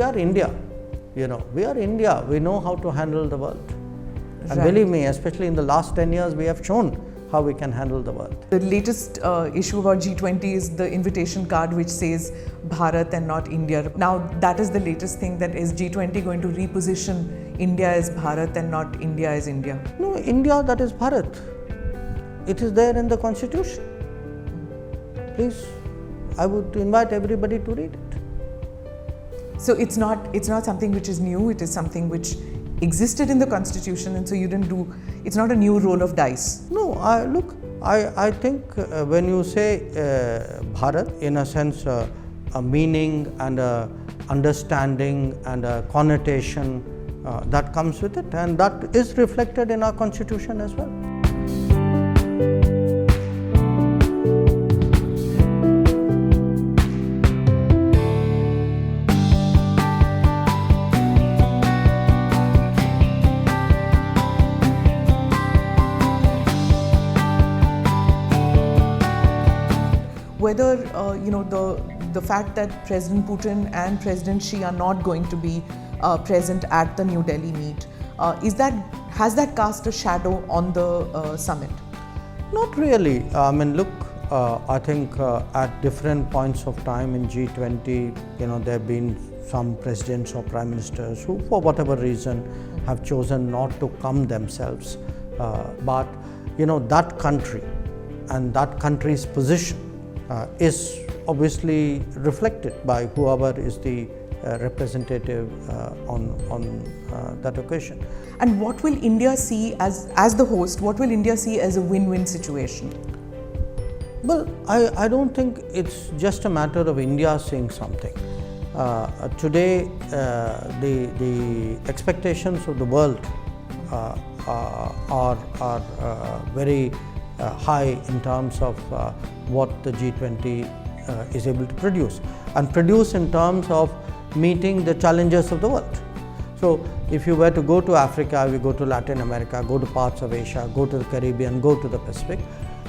are India. We are India. We know how to handle the world. And Right. believe me, especially in the last 10 years, we have shown how we can handle the world. The latest issue about G20 is the invitation card which says Bharat and not India. Now that is the latest thing, that is G20 going to reposition India as Bharat and not India as India? No, India, that is Bharat. It is there in the constitution. Please, I would invite everybody to read it. So it's not something which is new, it is something which existed in the constitution, and so you didn't do, it's not a new roll of dice. No, I think when you say Bharat, in a sense, a meaning and a understanding and a connotation that comes with it, and that is reflected in our constitution as well. Whether the fact that President Putin and President Xi are not going to be present at the New Delhi meet, has that cast a shadow on the summit? Not really. I mean, look, I think at different points of time in G20, there have been some presidents or prime ministers who, for whatever reason, have chosen not to come themselves. But that country and that country's position is obviously reflected by whoever is the representative on that occasion. And what will India see as the host? What will India see as a win-win situation? Well, I don't think it's just a matter of India seeing something. Today, the expectations of the world are very high in terms of what the G20 is able to produce, and produce in terms of meeting the challenges of the world. So if you were to go to Africa, you go to Latin America, go to parts of Asia, go to the Caribbean, go to the Pacific,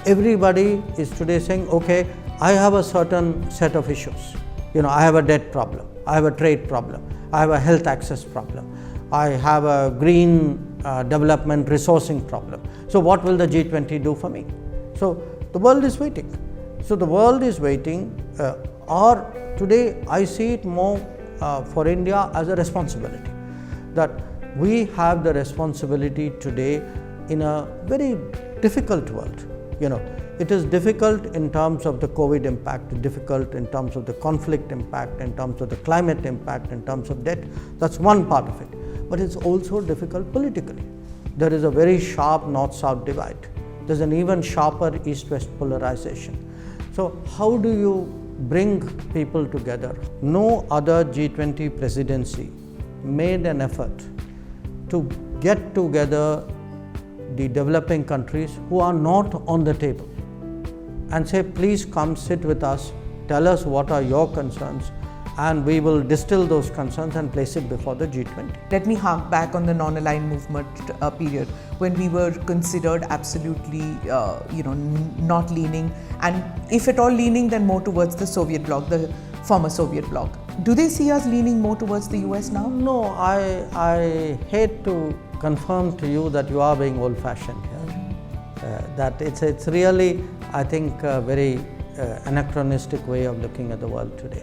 everybody is today saying, okay, I have a certain set of issues. I have a debt problem, I have a trade problem, I have a health access problem, I have a green development resourcing problem. So what will the G20 do for me? So the world is waiting. Or today I see it more for India as a responsibility, that we have the responsibility today in a very difficult world. It is difficult in terms of the COVID impact, difficult in terms of the conflict impact, in terms of the climate impact, in terms of debt. That's one part of it. But it's also difficult politically. There is a very sharp north-south divide. There's an even sharper east-west polarization. So how do you bring people together? No other G20 presidency made an effort to get together the developing countries who are not on the table and say, please come sit with us, tell us what are your concerns, and we will distill those concerns and place it before the G20. Let me hark back on the non-aligned movement period, when we were considered absolutely, not leaning, and if at all leaning, then more towards the Soviet bloc, the former Soviet bloc. Do they see us leaning more towards the US now? No, I hate to confirm to you that you are being old-fashioned here. That it's really, I think, a very anachronistic way of looking at the world today.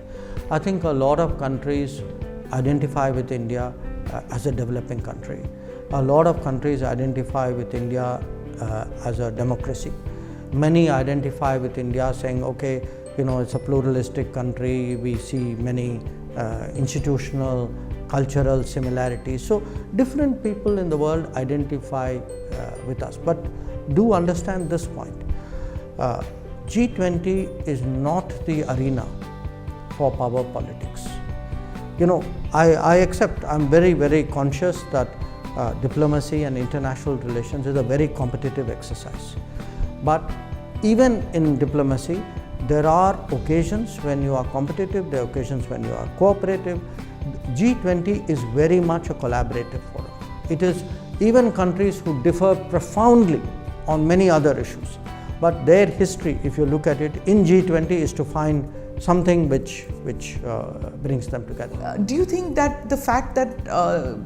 I think a lot of countries identify with India as a developing country. A lot of countries identify with India as a democracy. Many identify with India saying, okay, it's a pluralistic country, we see many institutional, cultural similarities. So different people in the world identify with us. But do understand this point. G20 is not the arena for power politics. I accept, I'm very, very conscious that diplomacy and international relations is a very competitive exercise. But even in diplomacy, there are occasions when you are competitive, there are occasions when you are cooperative. G20 is very much a collaborative forum. It is even countries who differ profoundly on many other issues. But their history, if you look at it, in G20 is to find something which brings them together. Do you think that the fact that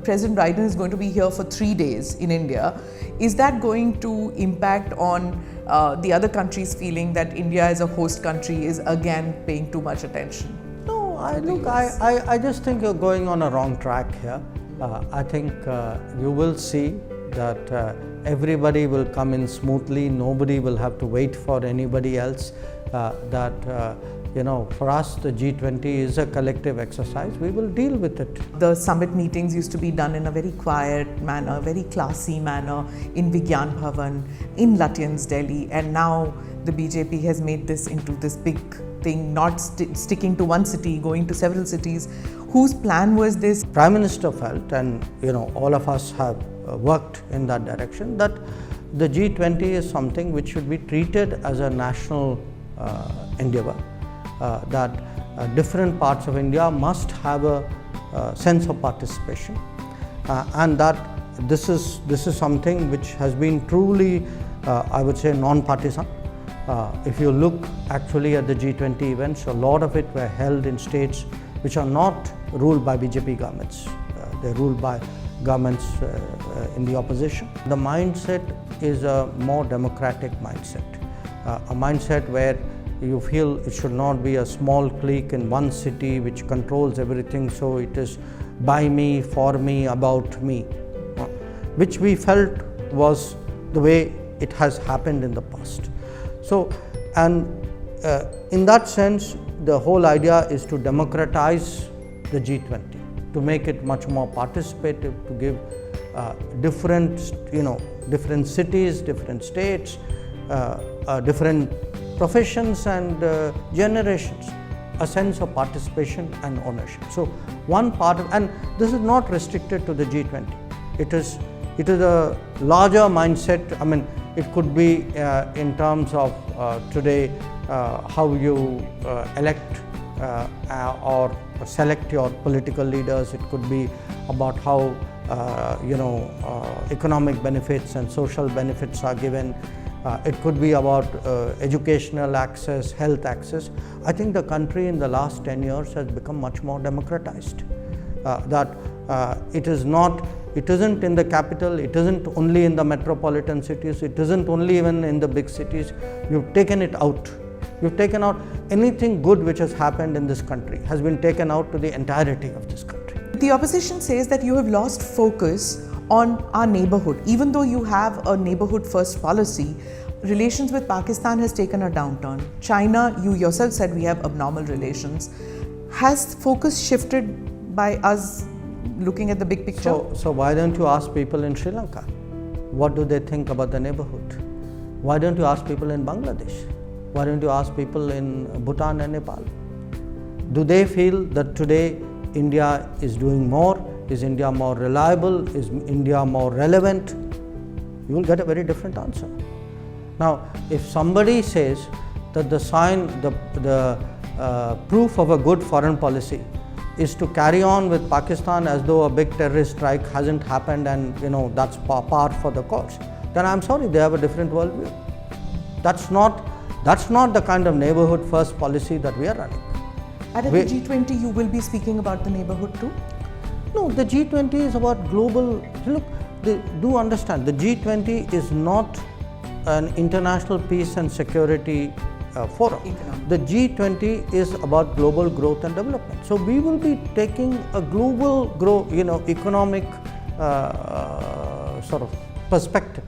President Biden is going to be here for 3 days in India, is that going to impact on the other countries feeling that India as a host country is again paying too much attention? No, I just think you're going on a wrong track here. I think you will see that everybody will come in smoothly. Nobody will have to wait for anybody else. For us, the G20 is a collective exercise. We will deal with it. The summit meetings used to be done in a very quiet manner, very classy manner in Vigyan Bhavan, in Lutyens, Delhi, and now the BJP has made this into this big thing, not sticking to one city, going to several cities. Whose plan was this? Prime Minister felt, and all of us have worked in that direction, that the G20 is something which should be treated as a national endeavor, that different parts of India must have a sense of participation, and that this is something which has been truly, I would say, non-partisan. If you look actually at the G20 events, a lot of it were held in states which are not ruled by BJP governments. They're ruled by governments in the opposition. The mindset is a more democratic mindset, a mindset where you feel it should not be a small clique in one city which controls everything, so it is by me, for me, about me, which we felt was the way it has happened in the past. So, and in that sense, the whole idea is to democratize the G20, to make it much more participative, to give different cities, different states, different professions and generations a sense of participation and ownership. So one part of, and this is not restricted to the G20. It is a larger mindset. I mean, it could be in terms of today how you elect or select your political leaders. It could be about how economic benefits and social benefits are given. It could be about educational access, health access. I think the country in the last 10 years has become much more democratized. It isn't in the capital, it isn't only in the metropolitan cities, it isn't only even in the big cities. You've taken it out. You've taken out anything good which has happened in this country has been taken out to the entirety of this country. The opposition says that you have lost focus on our neighborhood. Even though you have a neighborhood first policy, relations with Pakistan has taken a downturn. China, you yourself said we have abnormal relations. Has focus shifted by us looking at the big picture? So why don't you ask people in Sri Lanka? What do they think about the neighborhood? Why don't you ask people in Bangladesh? Why don't you ask people in Bhutan and Nepal? Do they feel that today India is doing more? Is India more reliable? Is India more relevant? You will get a very different answer. Now, if somebody says that the proof of a good foreign policy is to carry on with Pakistan as though a big terrorist strike hasn't happened and that's par for the course, then I'm sorry, they have a different worldview. That's not the kind of neighborhood first policy that we are running. And at the G20, you will be speaking about the neighborhood too? No, the G20 is about global. Look, do understand, the G20 is not an international peace and security forum. The G20 is about global growth and development. So we will be taking a global economic sort of perspective.